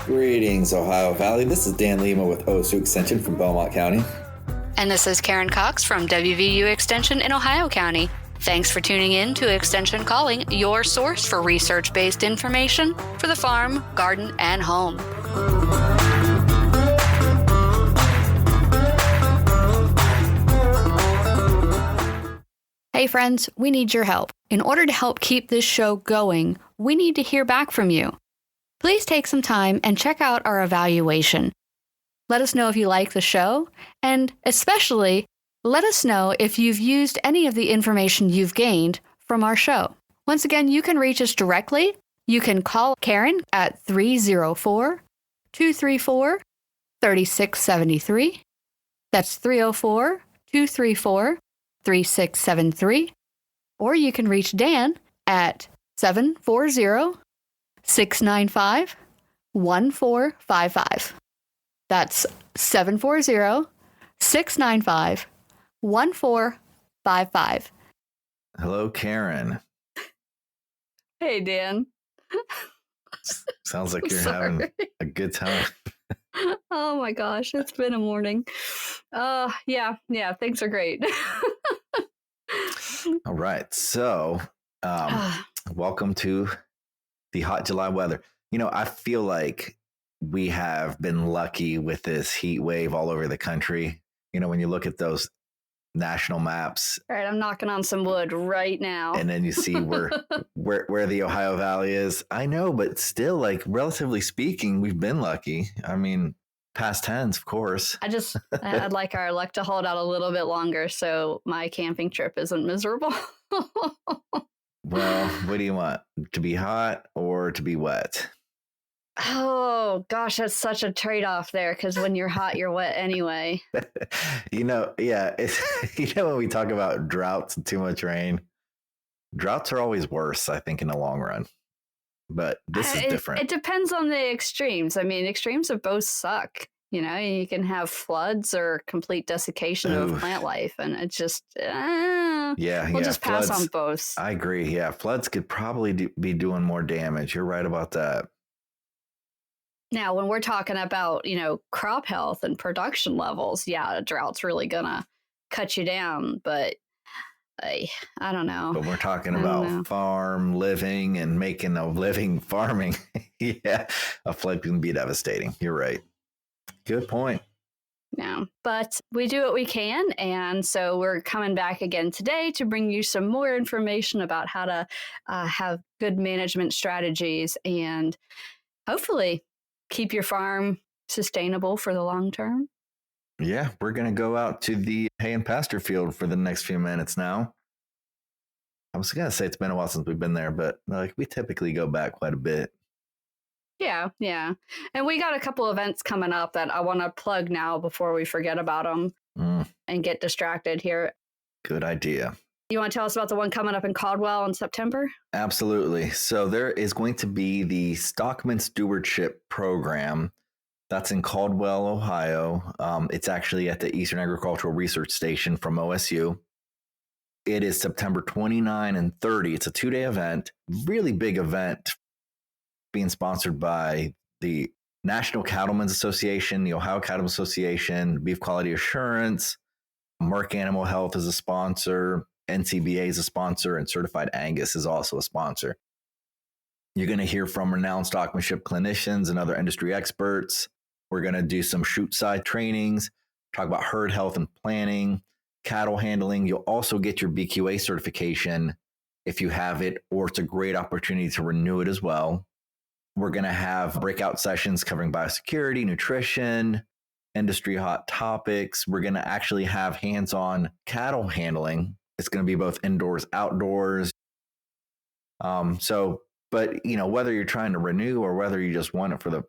Greetings, Ohio Valley. This is Dan Lima with OSU Extension from Belmont County. And this is Karen Cox from WVU Extension in Ohio County. Thanks for tuning in to Extension Calling, your source for research-based information for the farm, garden, and home. Hey friends, we need your help. In order to help keep this show going, we need to hear back from you. Please take some time and check out our evaluation. Let us know if you like the show, and especially let us know if you've used any of the information you've gained from our show. Once again, you can reach us directly. You can call Karen at 304-234-3673. That's 304-234-3673. Or you can reach Dan at 740-695-1455. That's 740-695-1455. Hello, Karen. Hey, Dan. Sounds like you're having a good time. Oh my gosh, it's been a morning. Yeah, things are great. All right. So, welcome to the hot July weather. You know, I feel like we have been lucky with this heat wave all over the country. You know, when you look at those national maps. All right, I'm knocking on some wood right now. And then you see where the Ohio Valley is. I know, but still, like, relatively speaking, we've been lucky. I mean, past tense, of course. I'd like our luck to hold out a little bit longer so my camping trip isn't miserable. Well, what do you want? To be hot or to be wet? Oh, gosh, that's such a trade-off there, because when you're hot, you're wet anyway. You know, yeah. When we talk about droughts and too much rain, droughts are always worse, I think, in the long run. But this is different. It depends on the extremes. I mean, extremes of both suck. You know, you can have floods or complete desiccation of plant life, and it's just, we'll just pass on both. I agree. Yeah, floods could probably be doing more damage. You're right about that. Now, when we're talking about, crop health and production levels, a drought's really gonna cut you down. But I don't know. But we're talking about farm living and making a living farming. Yeah, a flood can be devastating. You're right. Good point. Yeah, but we do what we can. And so we're coming back again today to bring you some more information about how to have good management strategies and hopefully keep your farm sustainable for the long term. Yeah, we're going to go out to the hay and pasture field for the next few minutes now. I was going to say it's been a while since we've been there, but we typically go back quite a bit. Yeah. And we got a couple events coming up that I want to plug now before we forget about them and get distracted here. Good idea. You want to tell us about the one coming up in Caldwell in September? Absolutely. So there is going to be the Stockman Stewardship Program. That's in Caldwell, Ohio. It's actually at the Eastern Agricultural Research Station from OSU. It is September 29 and 30. It's a 2-day event, really big event, being sponsored by the National Cattlemen's Association, the Ohio Cattlemen's Association, Beef Quality Assurance, Merck Animal Health is a sponsor, NCBA is a sponsor, and Certified Angus is also a sponsor. You're going to hear from renowned stockmanship clinicians and other industry experts. We're going to do some shoot side trainings, talk about herd health and planning, cattle handling. You'll also get your BQA certification if you have it, or it's a great opportunity to renew it as well. We're going to have breakout sessions covering biosecurity, nutrition, industry hot topics. We're going to actually have hands-on cattle handling. It's going to be both indoors, outdoors. But whether you're trying to renew or whether you just want it for the,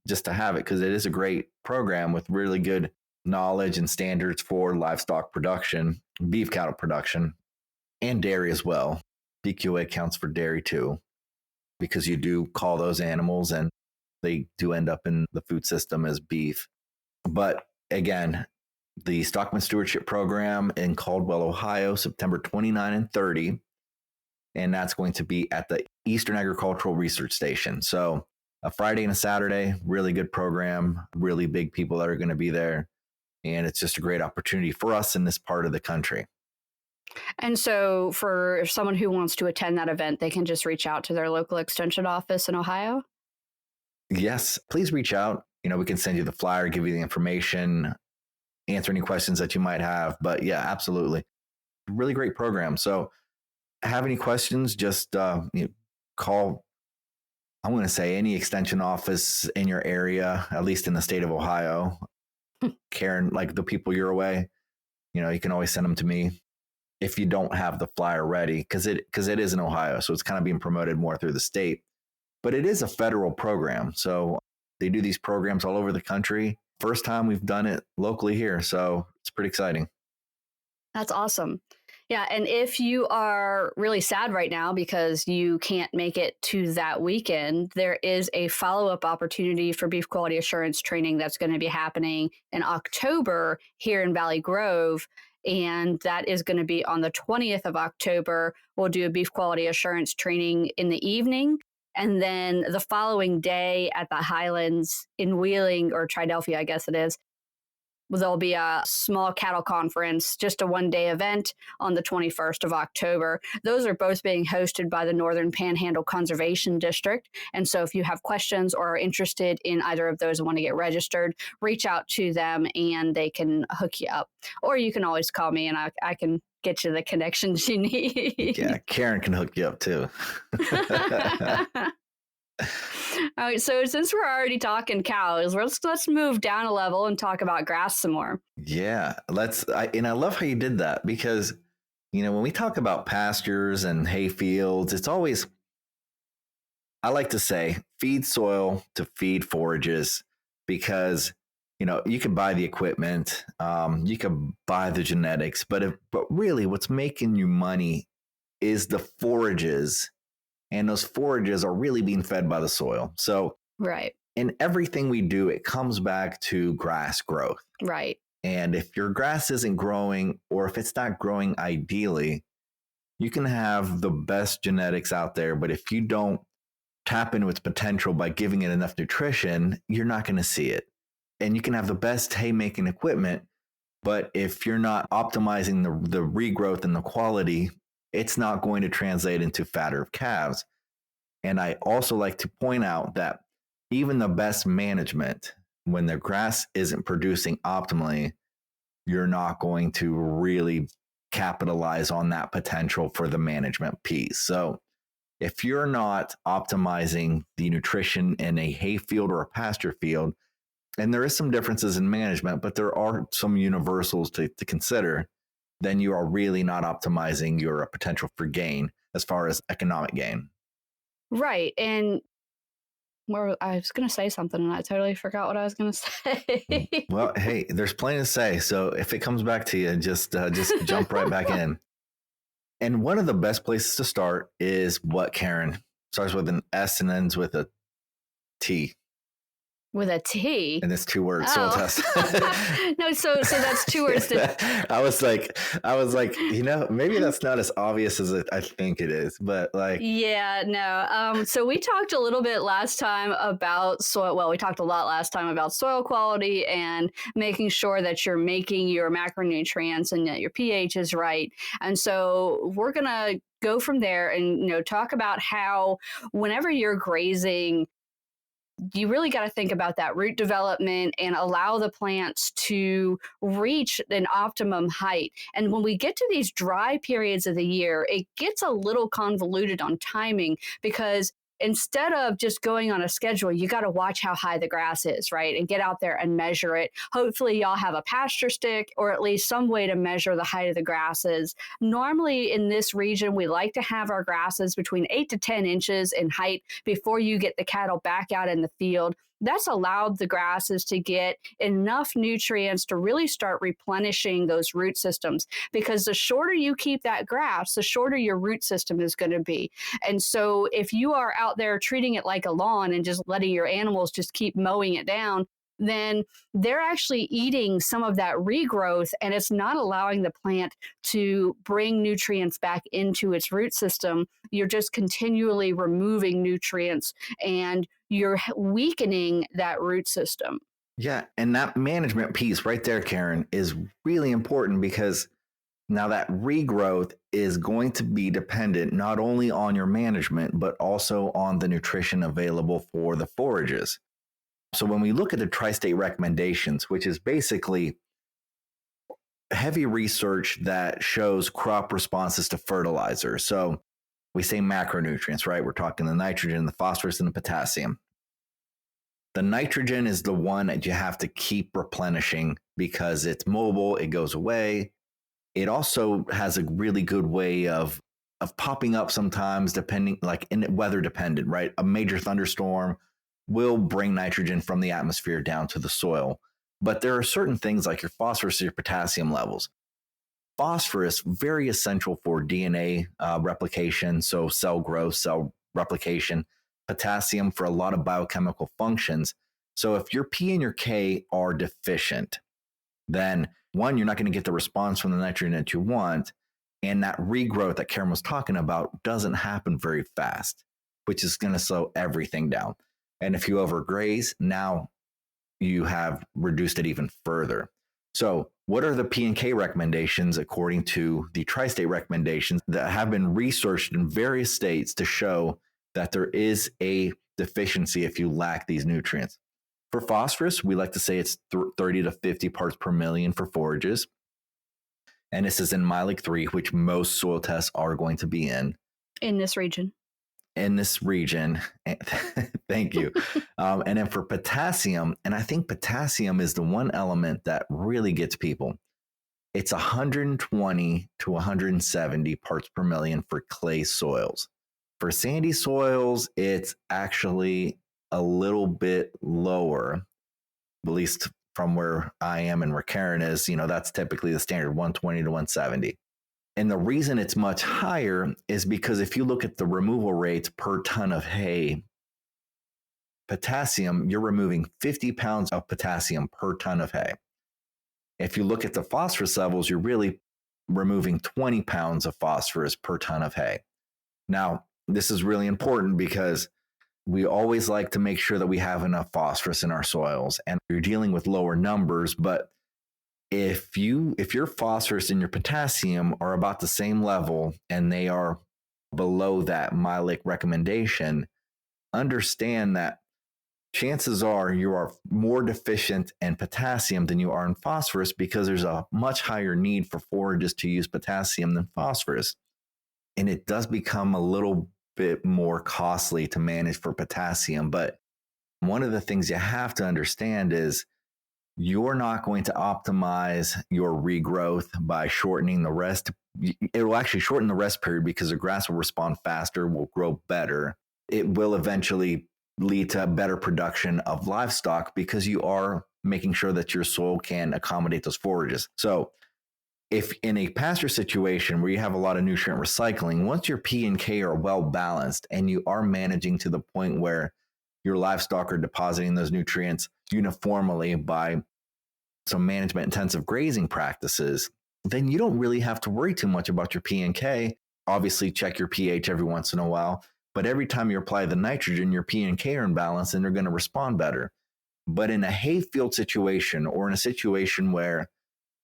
just to have it, because it is a great program with really good knowledge and standards for livestock production, beef cattle production, and dairy as well. BQA counts for dairy too, because you do call those animals and they do end up in the food system as beef. But again, the Stockman Stewardship Program in Caldwell, Ohio, September 29 and 30. And that's going to be at the Eastern Agricultural Research Station. So a Friday and a Saturday, really good program, really big people that are going to be there. And it's just a great opportunity for us in this part of the country. And so for someone who wants to attend that event, they can just reach out to their local extension office in Ohio? Yes, please reach out. We can send you the flyer, give you the information, answer any questions that you might have. But yeah, absolutely. Really great program. So have any questions, just call, I'm going to say, any extension office in your area, at least in the state of Ohio. Karen, like the people your way, you can always send them to me if you don't have the flyer ready, because it is in Ohio. So it's kind of being promoted more through the state. But it is a federal program. So they do these programs all over the country. First time we've done it locally here. So it's pretty exciting. That's awesome. Yeah. And if you are really sad right now because you can't make it to that weekend, there is a follow-up opportunity for beef quality assurance training that's going to be happening in October here in Valley Grove. And that is going to be on the 20th of October. We'll do a beef quality assurance training in the evening. And then the following day at the Highlands in Wheeling, or Triadelphia, I guess it is, there'll be a small cattle conference, just a one-day event on the 21st of October. Those are both being hosted by the Northern Panhandle Conservation District. And so if you have questions or are interested in either of those and want to get registered, reach out to them and they can hook you up. Or you can always call me and I can get you the connections you need. Yeah, Karen can hook you up too. All right, so since we're already talking cows, let's move down a level and talk about grass some more. Yeah, and I love how you did that, because when we talk about pastures and hay fields, it's always, I like to say, feed soil to feed forages, because you can buy the equipment, you can buy the genetics, but really what's making you money is the forages. And those forages are really being fed by the soil. So right. In everything we do, it comes back to grass growth. Right. And if your grass isn't growing, or if it's not growing ideally, you can have the best genetics out there, but if you don't tap into its potential by giving it enough nutrition, you're not going to see it. And you can have the best haymaking equipment, but if you're not optimizing the regrowth and the quality, it's not going to translate into fatter calves. And I also like to point out that even the best management, when the grass isn't producing optimally, you're not going to really capitalize on that potential for the management piece. So if you're not optimizing the nutrition in a hay field or a pasture field, and there is some differences in management, but there are some universals to consider, then you are really not optimizing your potential for gain as far as economic gain. Right. And I was going to say something and I totally forgot what I was going to say. Well, hey, there's plenty to say. So if it comes back to you, just jump right back in. And one of the best places to start is what, Karen? Starts with an S and ends with a T. With a T? And it's 2 words. Soil test. No, so that's 2 words. I was like, maybe that's not as obvious as I think it is, but like. Yeah, no. So we talked a little bit last time about soil. Well, we talked a lot last time about soil quality and making sure that you're making your macronutrients and that your pH is right. And so we're going to go from there and, talk about how whenever you're grazing, you really got to think about that root development and allow the plants to reach an optimum height. And when we get to these dry periods of the year, it gets a little convoluted on timing, because instead of just going on a schedule, you got to watch how high the grass is, right? And get out there and measure it. Hopefully y'all have a pasture stick or at least some way to measure the height of the grasses. Normally in this region, we like to have our grasses between 8 to 10 inches in height before you get the cattle back out in the field. That's allowed the grasses to get enough nutrients to really start replenishing those root systems, because the shorter you keep that grass, the shorter your root system is going to be. And so if you are out there treating it like a lawn and just letting your animals just keep mowing it down, then they're actually eating some of that regrowth, and it's not allowing the plant to bring nutrients back into its root system. You're just continually removing nutrients and you're weakening that root system. Yeah. And that management piece right there, Karen, is really important because now that regrowth is going to be dependent not only on your management, but also on the nutrition available for the forages. So when we look at the tri-state recommendations, which is basically heavy research that shows crop responses to fertilizer. So we say macronutrients, right? We're talking the nitrogen, the phosphorus, and the potassium. The nitrogen is the one that you have to keep replenishing because it's mobile, it goes away. It also has a really good way of popping up sometimes, depending, like in weather dependent, right? A major thunderstorm will bring nitrogen from the atmosphere down to the soil. But there are certain things like your phosphorus, your potassium levels. Phosphorus, very essential for DNA replication, so cell growth, cell replication. Potassium for a lot of biochemical functions. So if your P and your K are deficient, then one, you're not going to get the response from the nitrogen that you want. And that regrowth that Karen was talking about doesn't happen very fast, which is going to slow everything down. And if you overgraze, now you have reduced it even further. So what are the P and K recommendations according to the tri-state recommendations that have been researched in various states to show that there is a deficiency if you lack these nutrients? For phosphorus, we like to say it's 30 to 50 parts per million for forages. And this is in Mylic 3, which most soil tests are going to be in. In this region. Thank you. And then for potassium, and I think potassium is the one element that really gets people. It's 120 to 170 parts per million for clay soils. For sandy soils, it's actually a little bit lower, at least from where I am and where Karen is. That's typically the standard, 120 to 170. And the reason it's much higher is because if you look at the removal rates per ton of hay, potassium, you're removing 50 pounds of potassium per ton of hay. If you look at the phosphorus levels, you're really removing 20 pounds of phosphorus per ton of hay. Now, this is really important because we always like to make sure that we have enough phosphorus in our soils, and you're dealing with lower numbers, but if your phosphorus and your potassium are about the same level and they are below that Mylic recommendation, understand that chances are you are more deficient in potassium than you are in phosphorus because there's a much higher need for forages to use potassium than phosphorus. And it does become a little bit more costly to manage for potassium. But one of the things you have to understand is you're not going to optimize your regrowth by shortening the rest. It will actually shorten the rest period because the grass will respond faster, will grow better. It will eventually lead to better production of livestock because you are making sure that your soil can accommodate those forages. So if in a pasture situation where you have a lot of nutrient recycling, once your P and K are well balanced and you are managing to the point where your livestock are depositing those nutrients uniformly by some management intensive grazing practices, then you don't really have to worry too much about your P and K. Obviously, check your pH every once in a while, but every time you apply the nitrogen, your P and K are in balance and they're going to respond better. But in a hayfield situation or in a situation where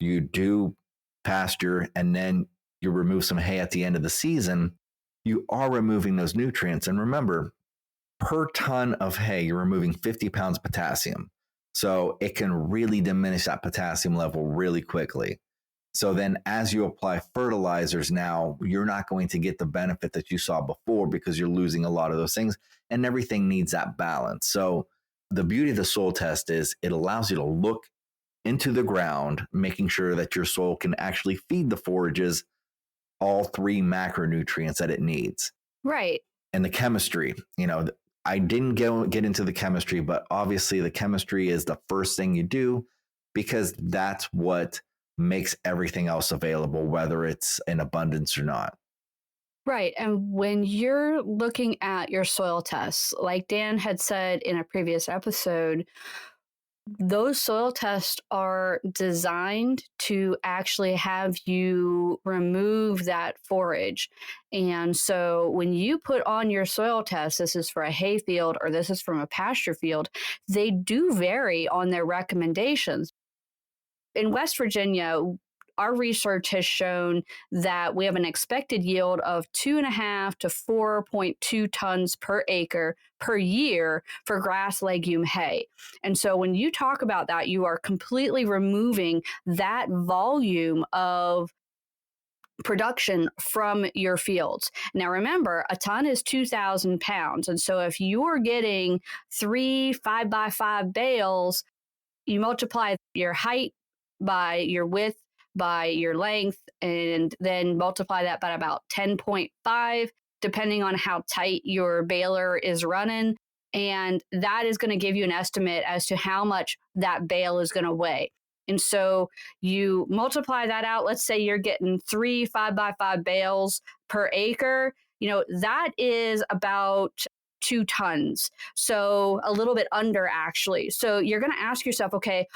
you do pasture and then you remove some hay at the end of the season, you are removing those nutrients. And remember, per ton of hay, you're removing 50 pounds of potassium. So it can really diminish that potassium level really quickly. So then as you apply fertilizers now, you're not going to get the benefit that you saw before because you're losing a lot of those things, and everything needs that balance. So the beauty of the soil test is it allows you to look into the ground, making sure that your soil can actually feed the forages all three macronutrients that it needs. Right. And the chemistry, I didn't get into the chemistry, but obviously the chemistry is the first thing you do because that's what makes everything else available, whether it's in abundance or not. Right. And when you're looking at your soil tests, like Dan had said in a previous episode, Those soil tests are designed to actually have you remove that forage. And so when you put on your soil test, this is for a hay field or this is from a pasture field, they do vary on their recommendations. In West Virginia, our research has shown that we have an expected yield of 2.5 to 4.2 tons per acre per year for grass legume hay. And so when you talk about that, you are completely removing that volume of production from your fields. Now, remember, a ton is 2,000 pounds. And so if you're getting 3 5x5 bales, you multiply your height by your width by your length, and then multiply that by about 10.5, depending on how tight your baler is running. And that is going to give you an estimate as to how much that bale is going to weigh. And so you multiply that out. Let's say you're getting 3 5x5 bales per acre. That is about 2 tons. So a little bit under, actually. So you're going to ask yourself, okay,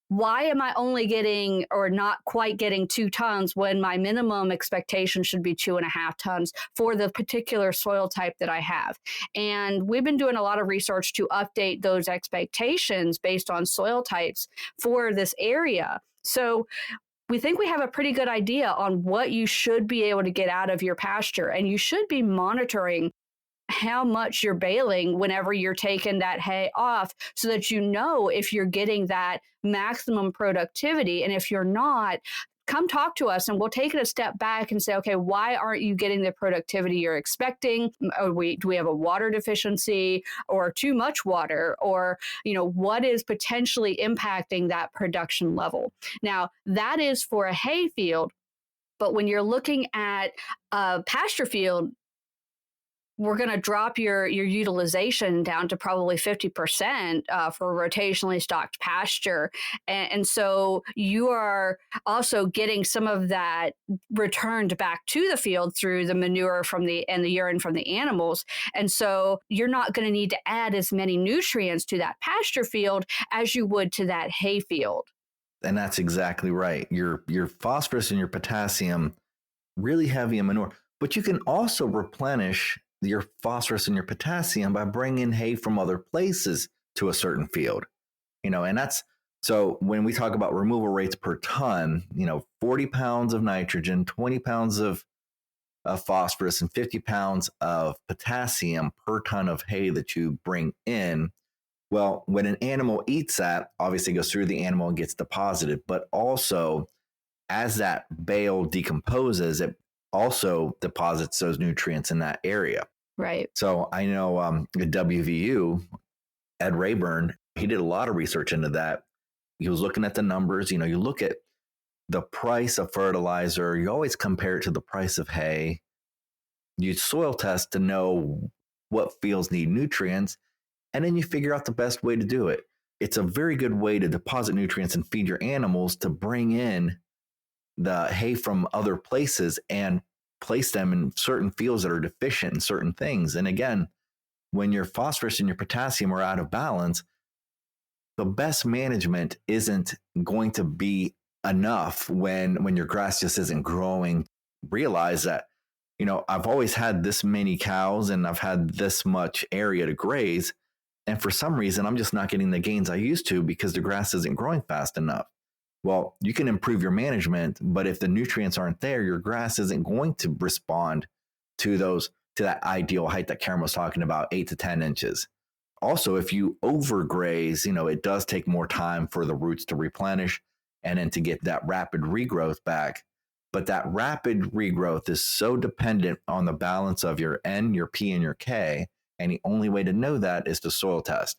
why am I only getting or not quite getting 2 tons when my minimum expectation should be 2.5 tons for the particular soil type that I have? And we've been doing a lot of research to update those expectations based on soil types for this area. So we think we have a pretty good idea on what you should be able to get out of your pasture, and you should be monitoring how much you're baling whenever you're taking that hay off so that you know if you're getting that maximum productivity. And if you're not, come talk to us and we'll take it a step back and say, okay, why aren't you getting the productivity you're expecting? Do we have a water deficiency or too much water? Or, what is potentially impacting that production level? Now, that is for a hay field. But when you're looking at a pasture field, we're going to drop your utilization down to probably 50% for rotationally stocked pasture. And so you are also getting some of that returned back to the field through the manure and the urine from the animals. And so you're not going to need to add as many nutrients to that pasture field as you would to that hay field. And that's exactly right. Your phosphorus and your potassium, really heavy in manure, but you can also replenish your phosphorus and your potassium by bringing hay from other places to a certain field, and that's, so when we talk about removal rates per ton, 40 pounds of nitrogen, 20 pounds of phosphorus, and 50 pounds of potassium per ton of hay that you bring in. Well, when an animal eats that, obviously it goes through the animal and gets deposited, but also as that bale decomposes, it also deposits those nutrients in that area. Right. So I know at WVU, Ed Rayburn, he did a lot of research into that. He was looking at the numbers. You look at the price of fertilizer, you always compare it to the price of hay. You soil test to know what fields need nutrients, and then you figure out the best way to do it. It's a very good way to deposit nutrients and feed your animals to bring in the hay from other places and place them in certain fields that are deficient in certain things. And again, when your phosphorus and your potassium are out of balance, the best management isn't going to be enough when your grass just isn't growing. Realize that, I've always had this many cows and I've had this much area to graze. And for some reason, I'm just not getting the gains I used to because the grass isn't growing fast enough. Well, you can improve your management, but if the nutrients aren't there, your grass isn't going to respond to that ideal height that Karen was talking about, 8 to 10 inches. Also, if you overgraze, it does take more time for the roots to replenish and then to get that rapid regrowth back. But that rapid regrowth is so dependent on the balance of your N, your P, and your K. And the only way to know that is to soil test.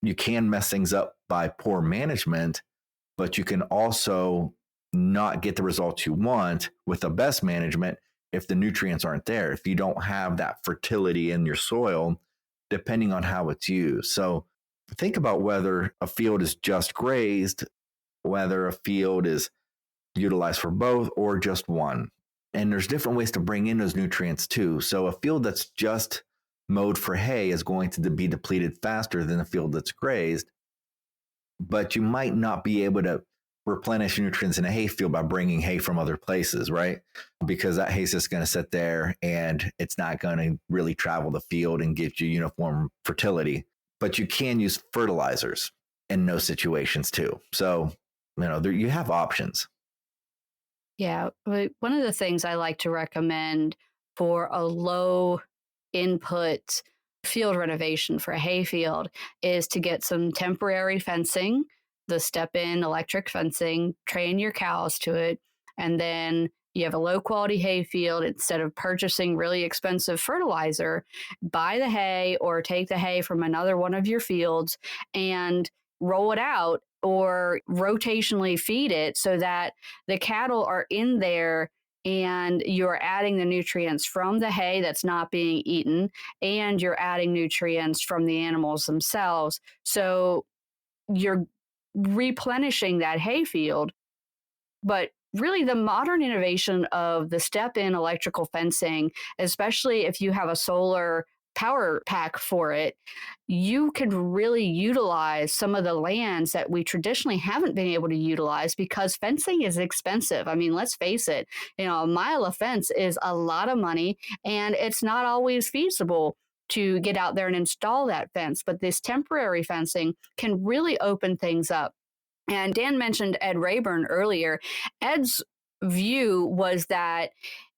You can mess things up by poor management, but you can also not get the results you want with the best management if the nutrients aren't there, if you don't have that fertility in your soil, depending on how it's used. So think about whether a field is just grazed, whether a field is utilized for both or just one. And there's different ways to bring in those nutrients too. So a field that's just mowed for hay is going to be depleted faster than a field that's grazed. but you might not be able to replenish nutrients in a hayfield by bringing hay from other places, right? Because that hay's just going to sit there and it's not going to really travel the field and give you uniform fertility. But you can use fertilizers in those situations too. So, you have options. Yeah. One of the things I like to recommend for a low input field renovation for a hayfield is to get some temporary fencing, the step-in electric fencing, train your cows to it, and then you have a low quality hayfield. Instead of purchasing really expensive fertilizer, buy the hay or take the hay from another one of your fields and roll it out or rotationally feed it so that the cattle are in there and you're adding the nutrients from the hay that's not being eaten, and you're adding nutrients from the animals themselves. So you're replenishing that hayfield. But really, the modern innovation of the step-in electrical fencing, especially if you have a solar power pack for it, you can really utilize some of the lands that we traditionally haven't been able to utilize because fencing is expensive. I mean, let's face it, a mile of fence is a lot of money, and it's not always feasible to get out there and install that fence. But this temporary fencing can really open things up. And Dan mentioned Ed Rayburn earlier. Ed's view was that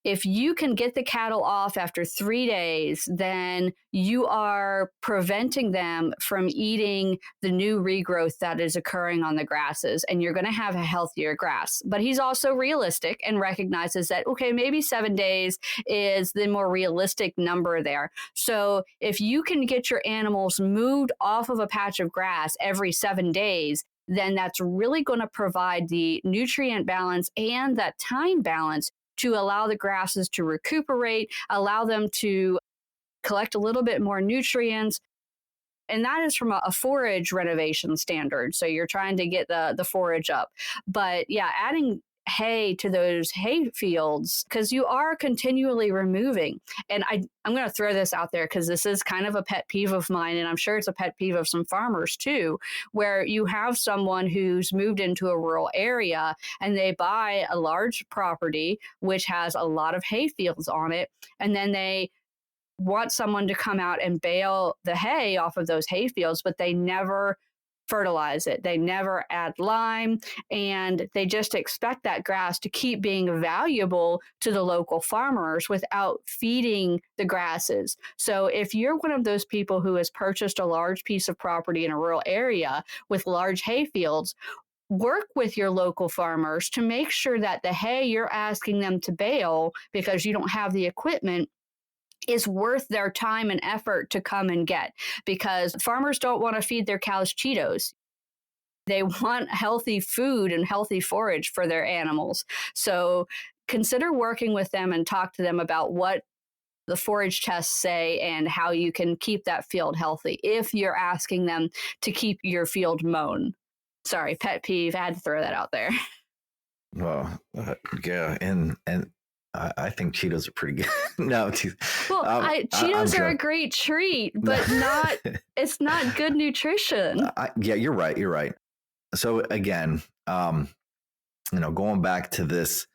if you can get the cattle off after 3 days, then you are preventing them from eating the new regrowth that is occurring on the grasses, and you're going to have a healthier grass. But he's also realistic and recognizes that, okay, maybe 7 days is the more realistic number there. So if you can get your animals moved off of a patch of grass every 7 days, then that's really going to provide the nutrient balance and that time balance to allow the grasses to recuperate, allow them to collect a little bit more nutrients. And that is from a forage renovation standard. So you're trying to get the forage up. But yeah, adding hay to those hay fields, because you are continually removing. And I'm going to throw this out there because this is kind of a pet peeve of mine, and I'm sure it's a pet peeve of some farmers too, where you have someone who's moved into a rural area and they buy a large property which has a lot of hay fields on it, and then they want someone to come out and bale the hay off of those hay fields, but they never fertilize it. They never add lime, and they just expect that grass to keep being valuable to the local farmers without feeding the grasses. So if you're one of those people who has purchased a large piece of property in a rural area with large hay fields, work with your local farmers to make sure that the hay you're asking them to bale because you don't have the equipment is worth their time and effort to come and get, because farmers don't want to feed their cows Cheetos. They want healthy food and healthy forage for their animals. So consider working with them and talk to them about what the forage tests say and how you can keep that field healthy if you're asking them to keep your field mown. Sorry, pet peeve. I had to throw that out there. Well, yeah, and I think Cheetos are pretty good. No, well, Cheetos are a great treat, but it's not good nutrition. Yeah, you're right. You're right. So again, going back to this,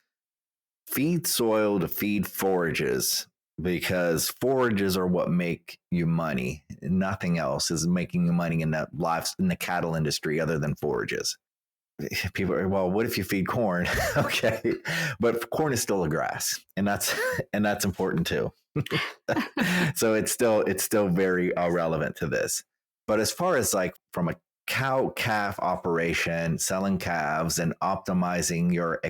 feed soil to feed forages, because forages are what make you money. Nothing else is making you money in the cattle industry other than forages. People are, well, what if you feed corn? Okay, but corn is still a grass, and that's important too. So it's still very relevant to this. But as far as like from a cow calf operation, selling calves and optimizing your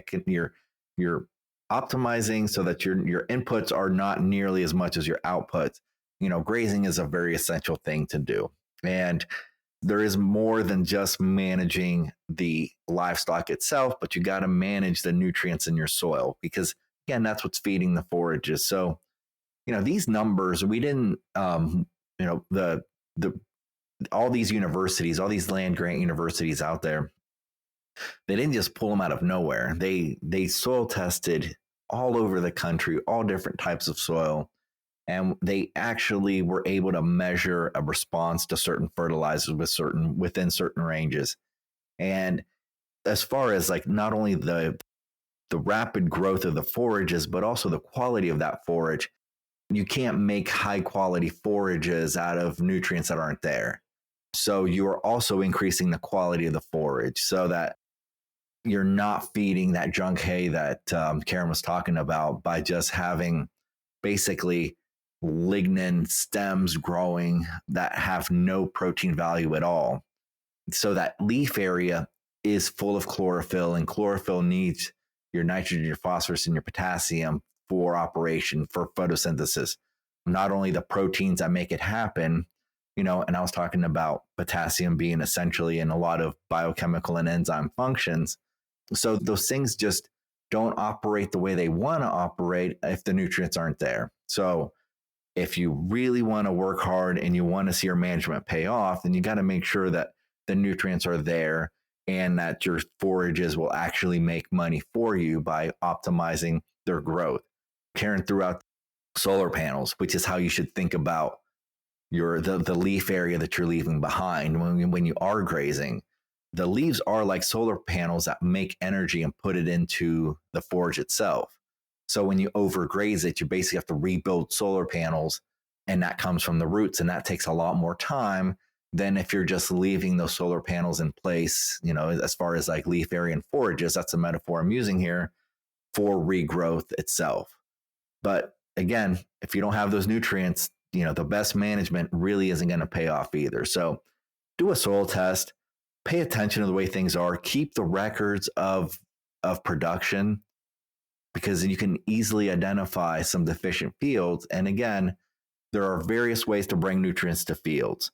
optimizing so that your inputs are not nearly as much as your outputs. Grazing is a very essential thing to do, and there is more than just managing the livestock itself, but you got to manage the nutrients in your soil, because again, that's what's feeding the forages. So, these numbers, we didn't, the all these universities, all these land grant universities out there, they didn't just pull them out of nowhere. They soil tested all over the country, all different types of soil. And they actually were able to measure a response to certain fertilizers within certain ranges. And as far as like not only the rapid growth of the forages, but also the quality of that forage, you can't make high quality forages out of nutrients that aren't there. So you are also increasing the quality of the forage so that you're not feeding that junk hay that Karen was talking about by just having basically lignin stems growing that have no protein value at all. So that leaf area is full of chlorophyll, and chlorophyll needs your nitrogen, your phosphorus, and your potassium for operation, for photosynthesis. Not only the proteins that make it happen, and I was talking about potassium being essentially in a lot of biochemical and enzyme functions. So those things just don't operate the way they want to operate if the nutrients aren't there. So if you really want to work hard and you want to see your management pay off, then you got to make sure that the nutrients are there and that your forages will actually make money for you by optimizing their growth. Karen threw out solar panels, which is how you should think about the leaf area that you're leaving behind when you are grazing. The leaves are like solar panels that make energy and put it into the forage itself. So when you overgraze it, you basically have to rebuild solar panels, and that comes from the roots, and that takes a lot more time than if you're just leaving those solar panels in place, as far as like leaf area and forages. That's the metaphor I'm using here for regrowth itself. But again, if you don't have those nutrients, the best management really isn't going to pay off either. So do a soil test, pay attention to the way things are, keep the records of production, because you can easily identify some deficient fields. And again, there are various ways to bring nutrients to fields.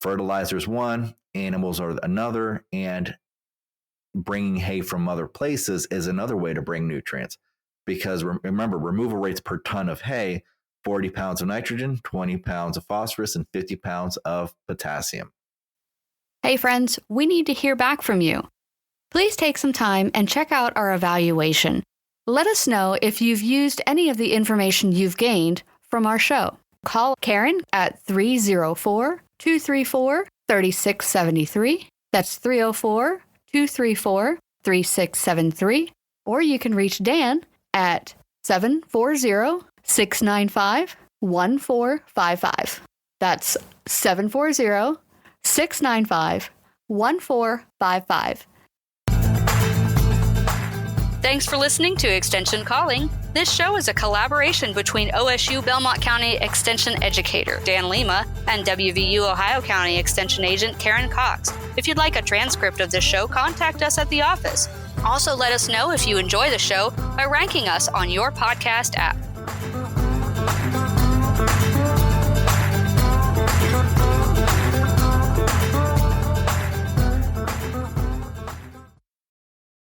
Fertilizer is one, animals are another, and bringing hay from other places is another way to bring nutrients. Because remember, removal rates per ton of hay, 40 pounds of nitrogen, 20 pounds of phosphorus, and 50 pounds of potassium. Hey friends, we need to hear back from you. Please take some time and check out our evaluation. Let us know if you've used any of the information you've gained from our show. Call Karen at 304-234-3673. That's 304-234-3673. Or you can reach Dan at 740-695-1455. That's 740-695-1455. Thanks for listening to Extension Calling. This show is a collaboration between OSU Belmont County Extension Educator Dan Lima and WVU Ohio County Extension Agent Karen Cox. If you'd like a transcript of this show, contact us at the office. Also, let us know if you enjoy the show by ranking us on your podcast app.